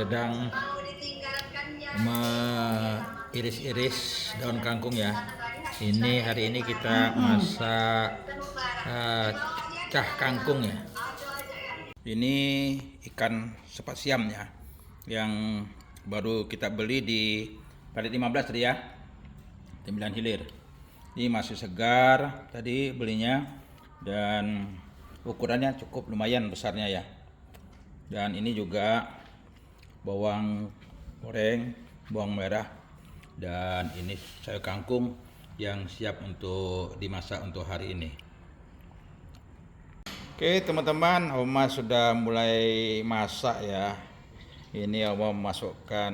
sedang mengiris-iris daun kangkung ya. Hari ini kita masak cah kangkung ya. Ini ikan sepat siam ya, yang baru kita beli di Parit 15 tadi ya, 9 hilir. Ini masih segar tadi belinya, dan ukurannya cukup lumayan besarnya ya. Dan ini juga bawang goreng, bawang merah, dan ini sayur kangkung yang siap untuk dimasak untuk hari ini. Oke teman-teman, Oma sudah mulai masak ya. Ini Oma memasukkan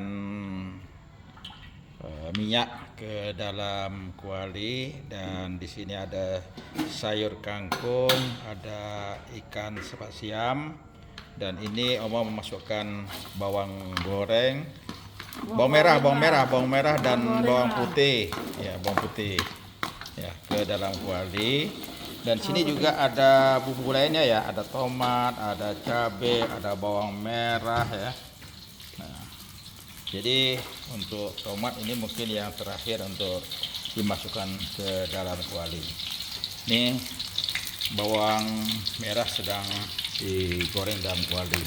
minyak ke dalam kuali, dan di sini ada sayur kangkung, ada ikan sepat siam, dan ini Oma memasukkan bawang goreng, bawang merah dan bawang putih ya, ke dalam kuali. Dan sini juga ada bumbu lainnya ya, ada tomat, ada cabai, ada bawang merah ya. Nah, jadi untuk tomat ini mungkin yang terakhir untuk dimasukkan ke dalam kuali. Ini bawang merah sedang digoreng dalam kuali.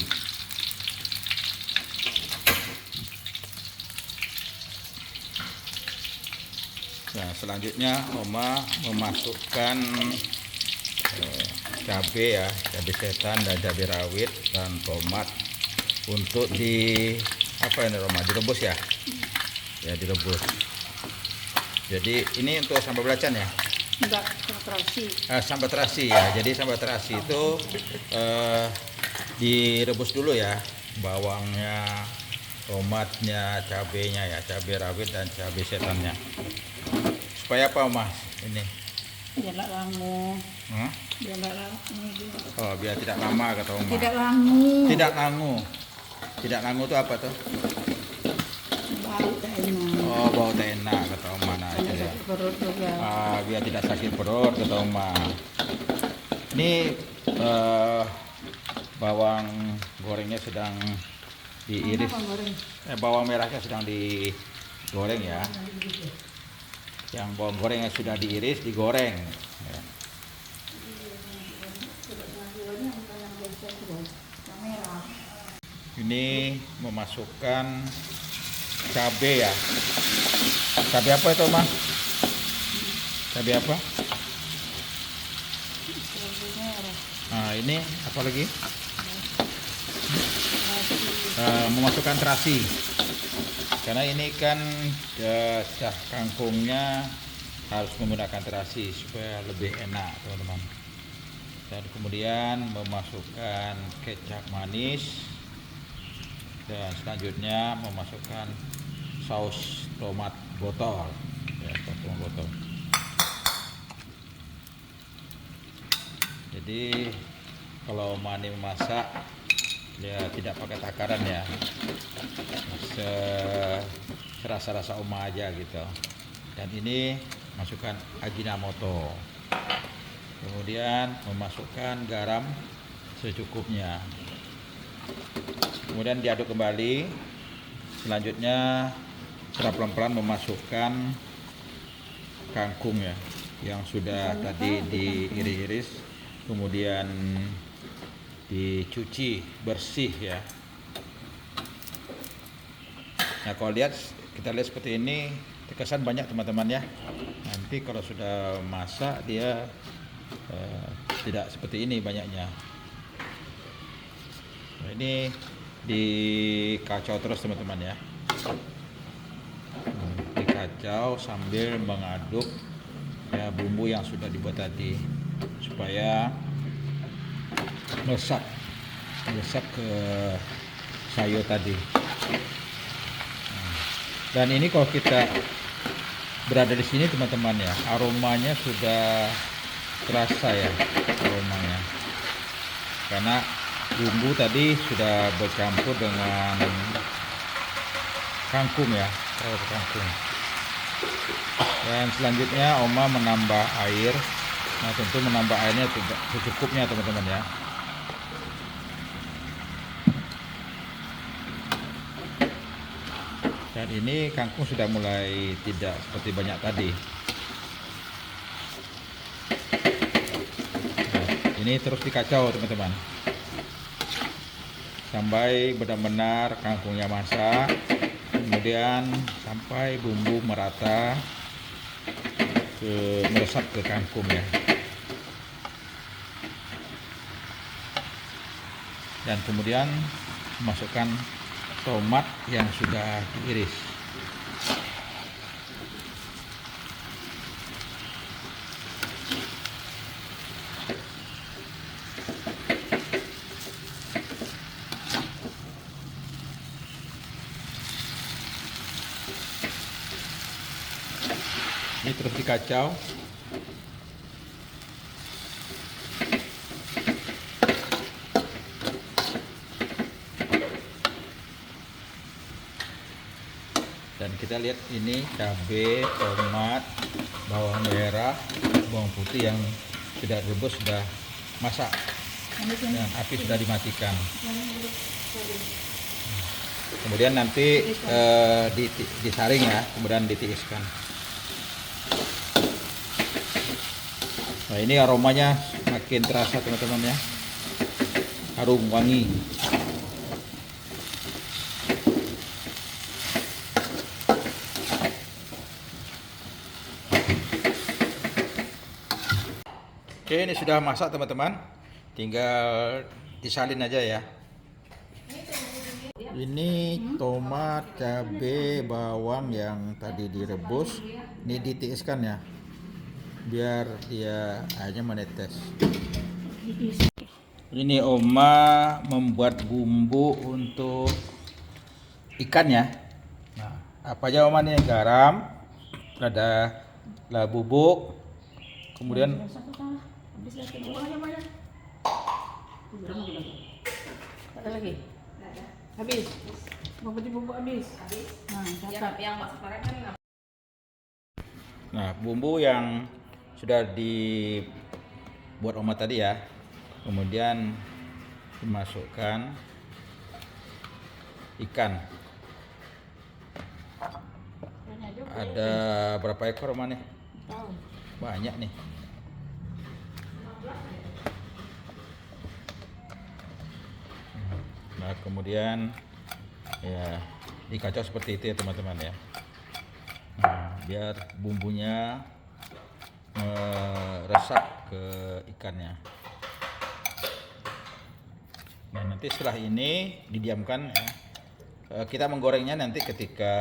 Nah, selanjutnya Oma memasukkan cabai ya, cabai setan dan cabai rawit dan tomat untuk direbus ya. Ya, direbus. Jadi ini untuk sambal belacan ya? Enggak, terasi. Sambal terasi ya. Jadi sambal terasi itu direbus dulu ya, bawangnya, tomatnya, cabainya ya, cabai rawit dan cabai setannya. Supaya apa Mas? Ini Biar tidak langu. Biar tidak langu. Oh, biar tidak lama kata Oma. Tidak langu. Tidak langu itu apa tuh? Bau tak enak. Oh, bau tak enak kata Oma. Nah, itu ya. Perut juga. Biar tidak sakit perut kata Oma. Ini bawang gorengnya sedang diiris. Bawang merahnya sedang digoreng ya. Yang bawang gorengnya sudah diiris, digoreng ya. Ini memasukkan cabai ya. Cabai apa itu Mas? Cabai apa? Nah, ini apa lagi? Memasukkan terasi. Karena ini kan cah kangkungnya harus menggunakan terasi supaya lebih enak teman-teman. Dan kemudian memasukkan kecap manis, dan selanjutnya memasukkan saus tomat botol ya, tomat botol. Jadi kalau Mani memasak ya tidak pakai takaran ya, serasa-rasa Oma aja gitu. Dan ini masukkan Ajinomoto, kemudian memasukkan garam secukupnya, kemudian diaduk kembali. Selanjutnya secara pelan-pelan memasukkan kangkung ya, yang sudah tadi diiris-iris, kemudian dicuci bersih ya. Nah, kalau kita lihat seperti ini, terkesan banyak teman-teman ya. Nanti kalau sudah masak dia tidak seperti ini banyaknya. Nah, ini dikacau terus teman-teman ya. Dikacau sambil mengaduk ya bumbu yang sudah dibuat tadi, supaya meresap ke sayur tadi. Dan ini kalau kita berada di sini teman-teman ya, aromanya sudah terasa ya, aromanya. Karena bumbu tadi sudah bercampur dengan kangkung ya, kangkung. Dan selanjutnya Oma menambah air. Nah, tentu menambah airnya secukupnya teman-teman ya. Dan ini kangkung sudah mulai tidak seperti banyak tadi. Nah, ini terus dikacau teman-teman, sampai benar-benar kangkungnya masak, kemudian sampai bumbu merata meresap ke kangkung ya. Dan kemudian masukkan tomat yang sudah diiris. Ini terus dikacau. Dan kita lihat ini cabai, tomat, bawang merah, bawang putih yang sudah rebus, sudah masak, dan api sudah dimatikan. Kemudian nanti disaring ya, kemudian ditiriskan. Nah, ini aromanya makin terasa teman-teman ya, harum wangi. Oke, ini sudah masak teman-teman, tinggal disalin aja ya. Ini tomat, cabai, bawang yang tadi direbus, ini ditiriskan ya, biar dia airnya menetes. Ini Oma membuat bumbu untuk ikan ya. Nah, apa aja Oma nih? Garam, ada bubuk, kemudian Ada lagi? Habis. Bumbu habis. Nah, Yang masak kemarin kan nah, bumbu yang sudah dibuat Oma tadi ya, kemudian dimasukkan ikan. Ada berapa ekor Oma nih? Banyak nih. Nah, kemudian ya dikacau seperti itu ya teman-teman ya. Nah, biar bumbunya meresap ke ikannya. Nah, nanti setelah ini didiamkan ya. Kita menggorengnya nanti ketika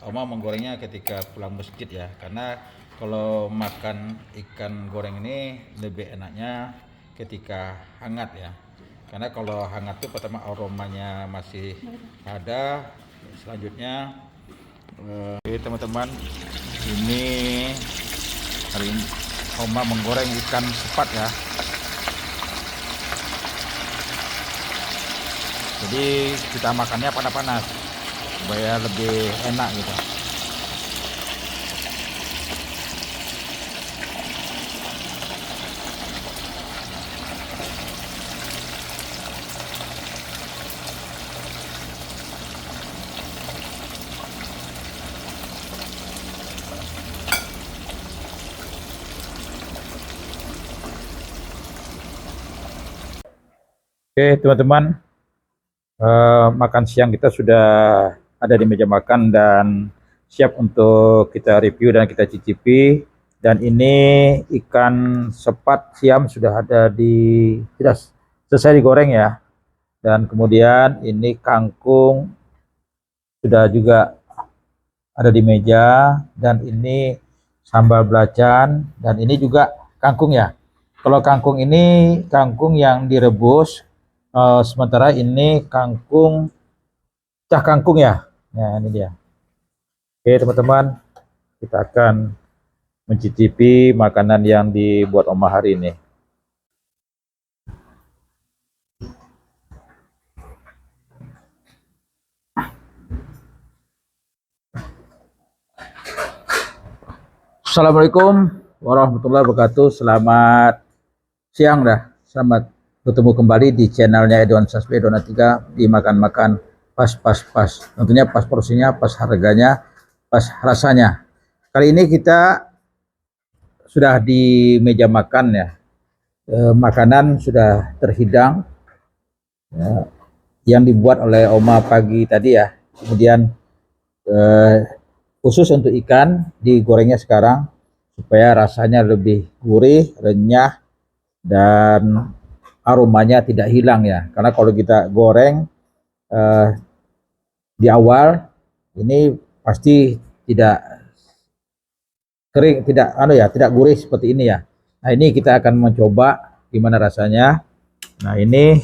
Oma menggorengnya ketika pulang masjid ya, karena kalau makan ikan goreng ini lebih enaknya ketika hangat ya. Karena kalau hangat tuh pertama aromanya masih ada, selanjutnya oke teman-teman, ini hari ini Oma menggoreng ikan sepat ya. Jadi kita makannya panas-panas supaya lebih enak gitu. Oke teman-teman, makan siang kita sudah ada di meja makan dan siap untuk kita review dan kita cicipi. Dan ini ikan sepat siam sudah sudah selesai digoreng ya. Dan kemudian ini kangkung sudah juga ada di meja, dan ini sambal belacan, dan ini juga kangkung ya. Kalau kangkung ini kangkung yang direbus. Sementara ini kangkung cah kangkung ya. Nah, ini dia. Oke teman-teman, kita akan mencicipi makanan yang dibuat Oma hari ini. Assalamualaikum warahmatullahi wabarakatuh. Selamat siang dah. Selamat bertemu kembali di channelnya Edwan Sasmi Edwana 3 di Makan-Makan pas. Tentunya pas porsinya, pas harganya, pas rasanya. Kali ini kita sudah di meja makan ya. Makanan sudah terhidang ya, yang dibuat oleh Oma pagi tadi ya. Kemudian eh, khusus untuk ikan digorengnya sekarang supaya rasanya lebih gurih, renyah dan aromanya tidak hilang ya. Karena kalau kita goreng eh, di awal ini pasti tidak kering, tidak gurih seperti ini ya. Nah, ini kita akan mencoba gimana rasanya. Nah, ini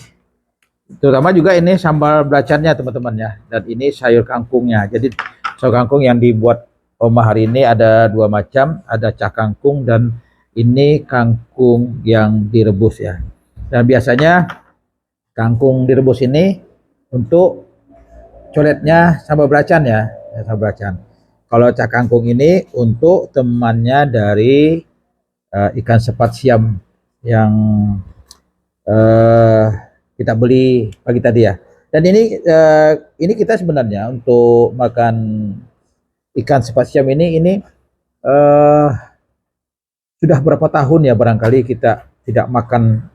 terutama juga ini sambal belacannya teman-teman ya. Dan ini sayur kangkungnya. Jadi sayur kangkung yang dibuat Oma hari ini ada dua macam, ada cak kangkung dan ini kangkung yang direbus ya. Dan biasanya kangkung direbus ini untuk coletnya sambal belacan ya, sambal belacan. Kalau cak kangkung ini untuk temannya dari ikan sepat siam yang uh, kita beli pagi tadi ya. Dan ini kita sebenarnya untuk makan ikan sepat siam ini uh, sudah berapa tahun ya barangkali kita tidak makan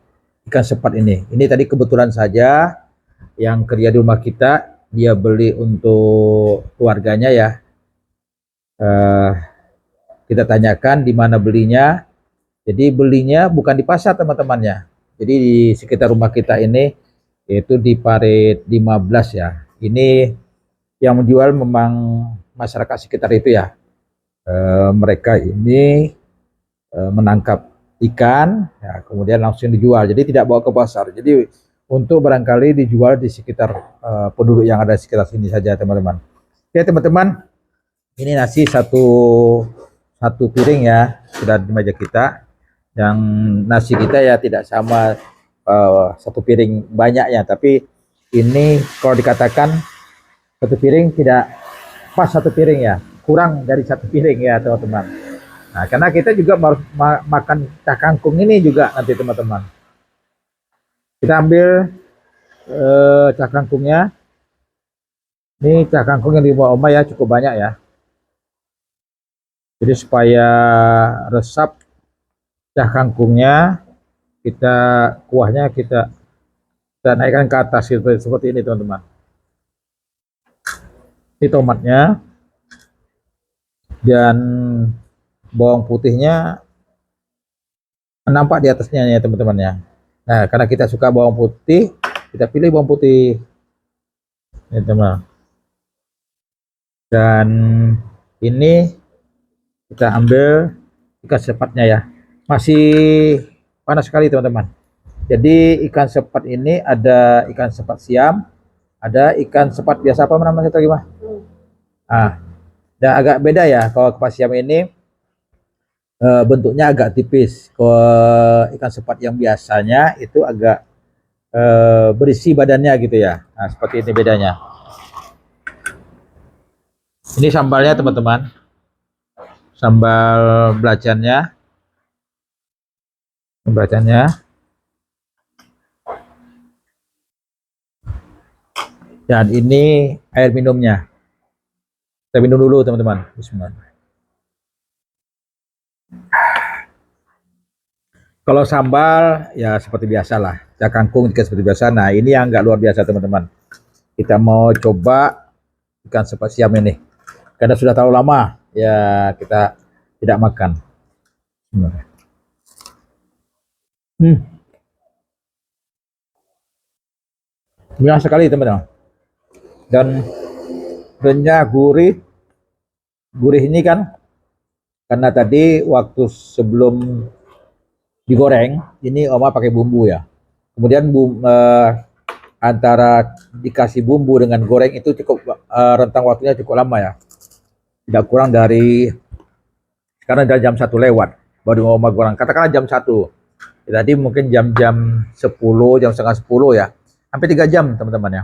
ikan sepat ini. Ini tadi kebetulan saja yang kerja di rumah kita dia beli untuk keluarganya ya. Uh, kita tanyakan di mana belinya. Jadi belinya bukan di pasar teman-temannya. Jadi di sekitar rumah kita ini yaitu di Parit 15 ya. Ini yang menjual memang masyarakat sekitar itu ya. Mereka ini menangkap ikan, ya, kemudian langsung dijual. Jadi tidak bawa ke pasar. Jadi untuk barangkali dijual di sekitar penduduk yang ada di sekitar sini saja teman-teman. Oke teman-teman, ini nasi satu piring ya sudah di meja kita. Yang nasi kita ya tidak sama satu piring banyaknya, tapi ini kalau dikatakan satu piring tidak pas satu piring ya, kurang dari satu piring ya teman-teman. Nah, karena kita juga makan cak kangkung ini juga nanti teman-teman. Kita ambil cak kangkungnya. Ini cak kangkung yang dibawa Oma ya cukup banyak ya. Jadi supaya resap cak kangkungnya, kuahnya kita naikkan ke atas seperti ini teman-teman. Ini tomatnya dan bawang putihnya nampak di atasnya ya teman-teman ya. Nah, karena kita suka bawang putih, kita pilih bawang putih ya teman. Dan ini kita ambil ikan sepatnya ya. Masih panas sekali teman-teman. Jadi ikan sepat ini ada ikan sepat siam, ada ikan sepat biasa apa namanya tadi mah? Ah, dan agak beda ya. Kalau kepas siam ini bentuknya agak tipis. Kalau ikan sepat yang biasanya itu agak berisi badannya gitu ya. Nah, seperti ini bedanya. Ini sambalnya teman-teman. Sambal belacannya. Dan ini air minumnya. Kita minum dulu teman-teman. Bismillah. Kalau sambal ya seperti biasa lah. Cak kangkung juga seperti biasa. Nah ini yang nggak luar biasa teman-teman. Kita mau coba ikan sepat siam ini. Karena sudah terlalu lama ya kita tidak makan. Banyak sekali teman-teman. Dan renyah gurih. Gurih ini kan karena tadi waktu sebelum digoreng ini Oma pakai bumbu ya. Kemudian antara dikasih bumbu dengan goreng itu cukup rentang waktunya cukup lama ya. Tidak kurang dari sekarang dari jam 1 lewat baru Oma goreng. Katakanlah jam 1. Ya, tadi mungkin jam 10, jam setengah 10 ya. Hampir 3 jam teman-teman ya.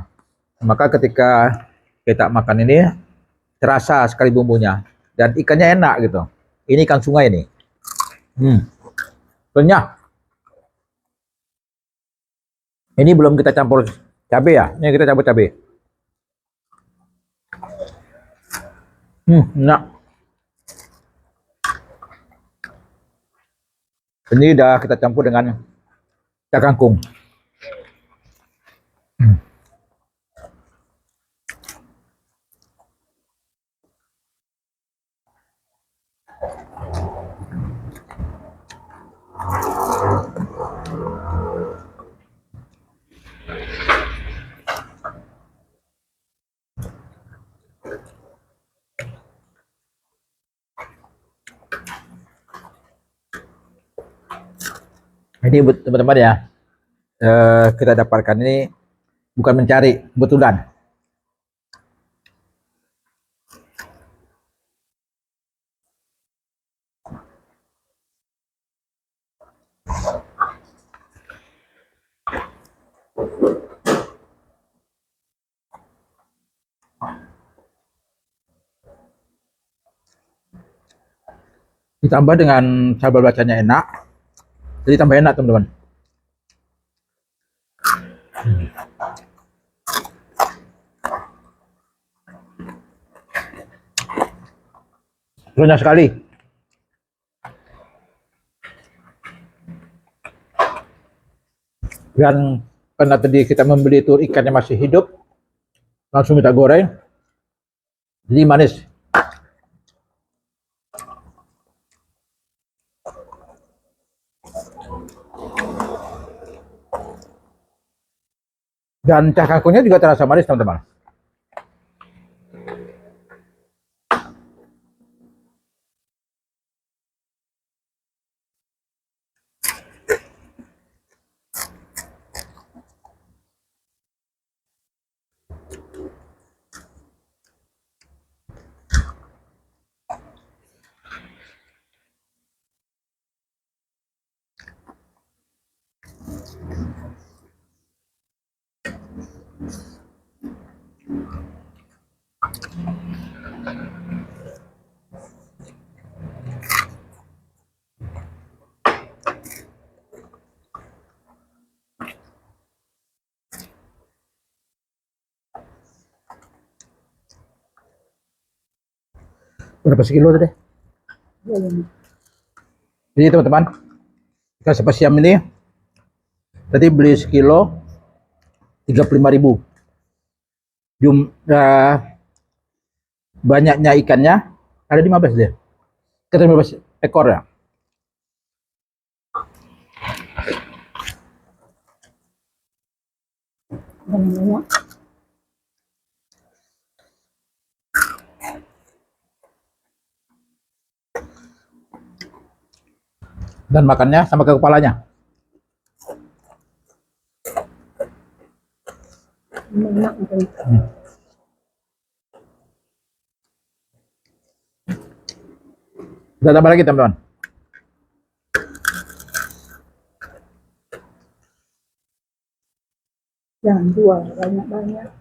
Maka ketika kita makan ini terasa sekali bumbunya dan ikannya enak gitu. Ini ikan sungai ini. Renyah. Ini belum kita campur cabai ya. Ini kita campur cabai. Enak. Ini udah kita campur dengan ikan kangkung. Ini teman-teman ya, kita dapatkan ini bukan mencari, kebetulan. Ditambah dengan sambal bacanya enak, jadi tambah enak teman-teman. Banyak sekali. Dan karena tadi kita membeli itu ikannya masih hidup, langsung kita goreng, jadi manis. Dan cah kangkungnya juga terasa manis teman-teman. Berapa sekilo tadi? Jadi teman-teman, ikan sepasiam ini tadi beli sekilo 35.000. Jumlah banyaknya ikannya ada 15 deh. Kita 15 ekor ya. Banyak. Dan makannya sama ke kepalanya. Enak. Kita tambah lagi teman-teman. Jangan jual banyak-banyak.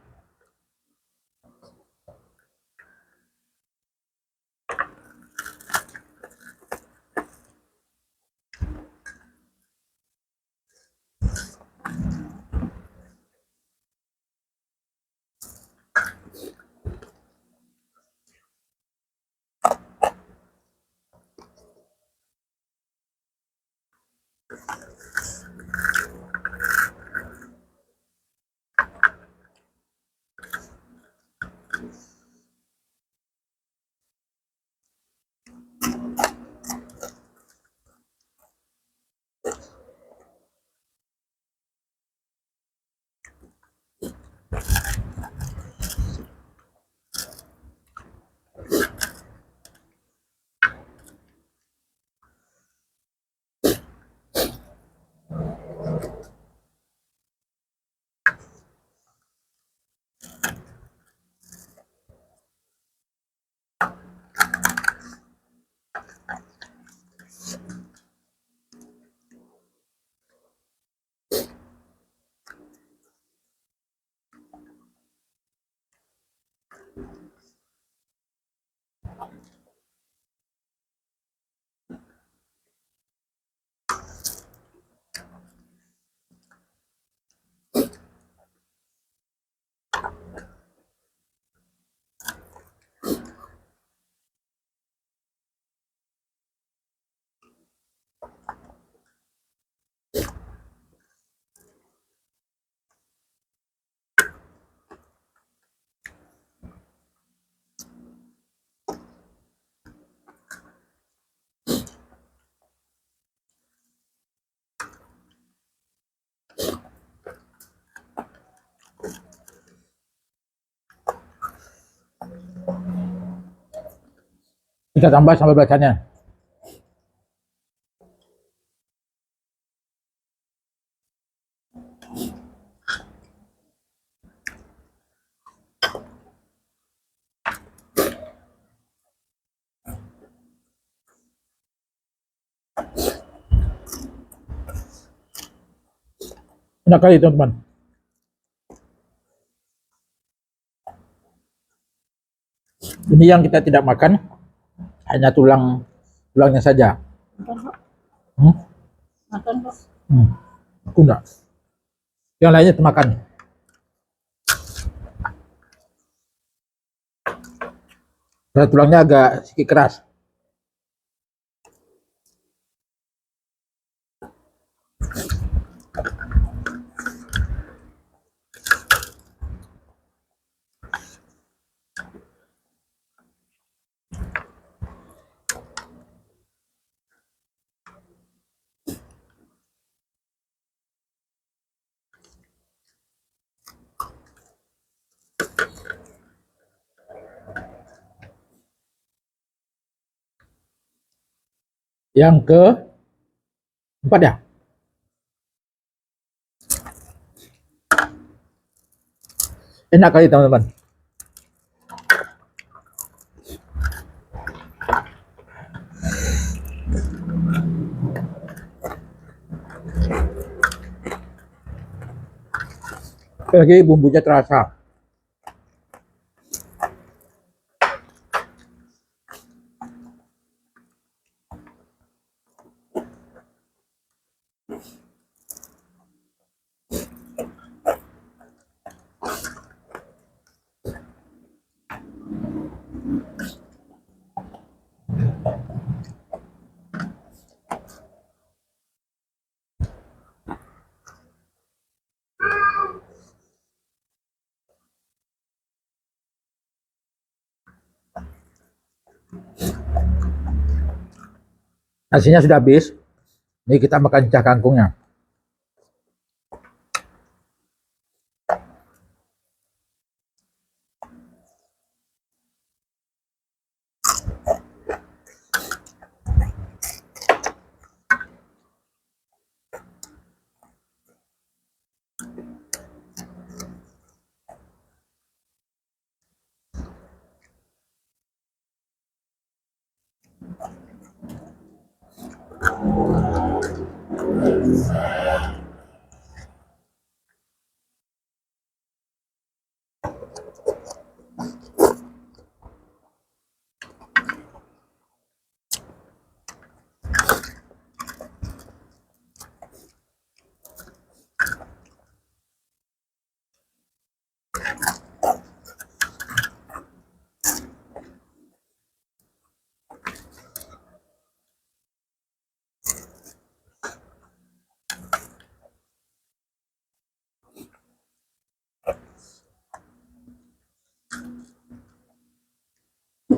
Kita tambah sambal belacanya. Enak kali teman-teman. Ini yang kita tidak makan, hanya tulangnya saja. Makan kok. Hmm? Makan kok. Aku enggak. Yang lainnya termakan. Karena tulangnya agak sedikit keras. Yang ke empat ya. Enak kali teman-teman. Lagi bumbunya terasa. Nasinya sudah habis. Ini kita makan cah kangkungnya.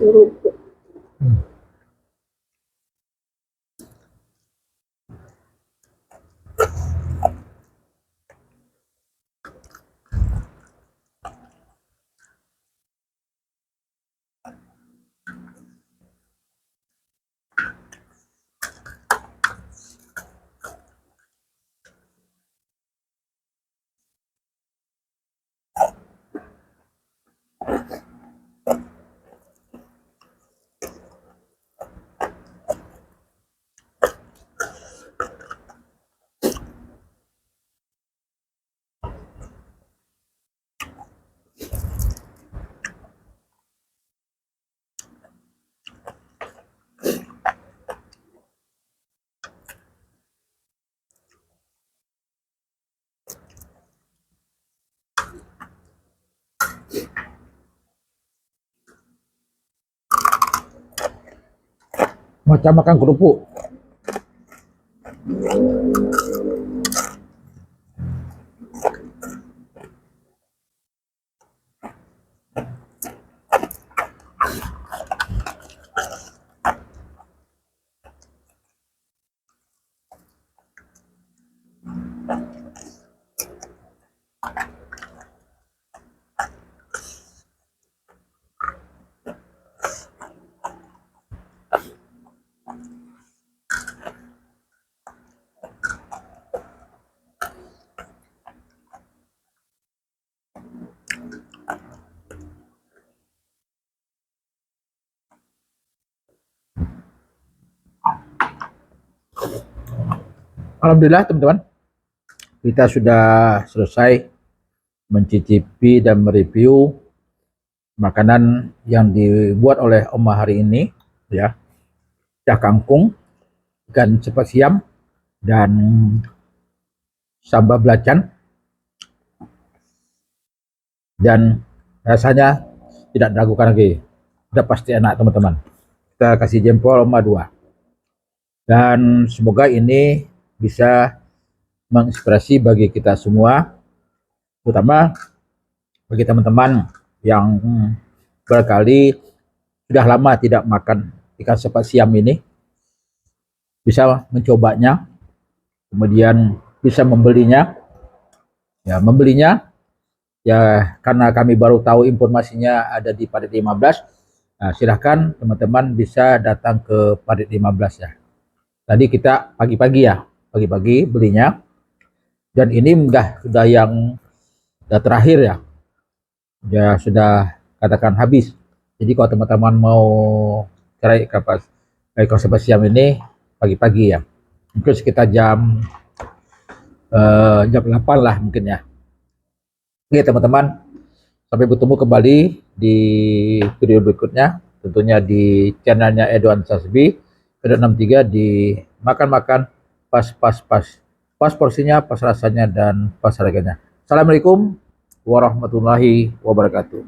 Kerupuk. Macam makan kerupuk. Alhamdulillah teman-teman, kita sudah selesai mencicipi dan mereview makanan yang dibuat oleh Oma hari ini, ya, cah kangkung, ikan cepat siam, dan sambal belacan. Dan rasanya tidak diragukan lagi, udah pasti enak teman-teman. Kita kasih jempol Oma 2. Dan semoga ini bisa menginspirasi bagi kita semua, terutama bagi teman-teman yang barangkali sudah lama tidak makan ikan sepat siam ini, bisa mencobanya, kemudian bisa membelinya. Ya, membelinya ya karena kami baru tahu informasinya ada di Parit 15. Nah, silahkan teman-teman bisa datang ke Parit 15 ya. Tadi kita pagi-pagi belinya, dan ini sudah yang terakhir ya. Ya sudah katakan habis. Jadi kalau teman-teman mau cari ikan sepat siam ini pagi-pagi ya. Mungkin sekitar jam 8 lah mungkin ya. Oke teman-teman, sampai bertemu kembali di video berikutnya, tentunya di channelnya Edwan Sasbi, Edo 63 di makan-makan pas porsinya, pas rasanya, dan pas harganya. Assalamualaikum warahmatullahi wabarakatuh.